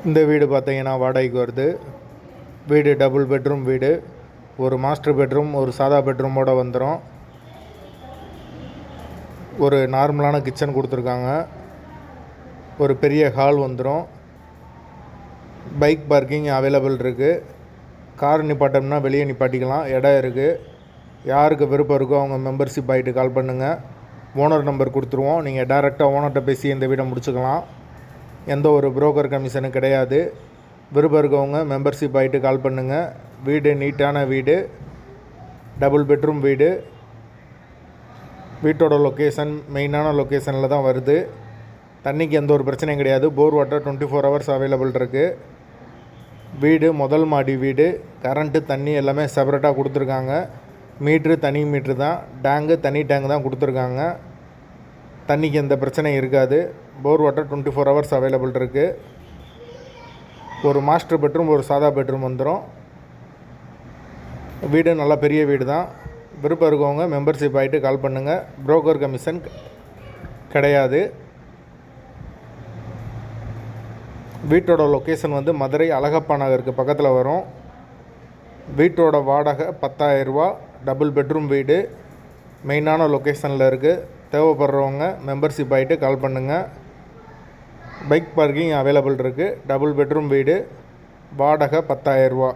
இந்த வீடு பார்த்தீங்கன்னா வாடகைக்கு வருது. வீடு டபுள் பெட்ரூம் வீடு. ஒரு மாஸ்டர் பெட்ரூம், ஒரு சாதா பெட்ரூமோடு வந்துடும். ஒரு நார்மலான கிச்சன் கொடுத்துருக்காங்க. ஒரு பெரிய ஹால் வந்துடும். பைக் பார்க்கிங் அவைலபிள் இருக்குது. கார் நிப்பாட்டம்னா வெளியே நிப்பாட்டிக்கலாம், இடம் இருக்குது. யாருக்கு விருப்பம் இருக்கோ அவங்க மெம்பர்ஷிப் ஆகிட்டு கால் பண்ணுங்கள். ஓனர் நம்பர் கொடுத்துருவோம். நீங்கள் டைரெக்டாக ஓனர்கிட்ட பேசி இந்த வீடை முடிச்சுக்கலாம். எந்த ஒரு புரோக்கர் கமிஷனும் கிடையாது. விருப்பம் இருக்கவங்க மெம்பர்ஷிப் ஆகிட்டு கால் பண்ணுங்கள். வீடு நீட்டான வீடு, டபுள் பெட்ரூம் வீடு. வீட்டோட லொக்கேஷன் மெயினான லொக்கேஷனில் தான் வருது. தண்ணிக்கு எந்த ஒரு பிரச்சனையும் கிடையாது. போர் வாட்டர் 24 ஹவர்ஸ் அவைலபிள் இருக்குது. வீடு முதல் மாடி வீடு. கரண்ட்டு தண்ணி எல்லாமே செப்பரேட்டாக கொடுத்துருக்காங்க. மீட்ரு தனி மீட்ரு தான். டேங்கு தனி டேங்கு தான் கொடுத்துருக்காங்க. தண்ணிக்கு எந்த பிரச்சனையும் இருக்காது. போர் வாட்டர் 24 ஹவர்ஸ் அவைலபிள் இருக்குது. ஒரு மாஸ்டர் பெட்ரூம், ஒரு சாதா பெட்ரூம் வந்துடும். வீடு நல்லா பெரிய வீடு தான். விருப்பம் இருக்கவங்க மெம்பர்ஷிப் ஆகிட்டு கால் பண்ணுங்கள். புரோக்கர் கமிஷன் கிடையாது. வீட்டோட லொக்கேஷன் வந்து மதுரை அழகப்பா நகருக்கு பக்கத்தில் வரும். வீட்டோட வாடகை 10,000 ரூபா. டபுள் பெட்ரூம் வீடு, மெயினான லொக்கேஷனில் இருக்குது. தேவைப்படுறவங்க மெம்பர்ஷிப் ஆகிட்டு கால் பண்ணுங்கள். பைக் பார்க்கிங் அவைலபிள் இருக்குது. டபுள் பெட்ரூம் வீடு, வாடகை 10,000 ரூபா.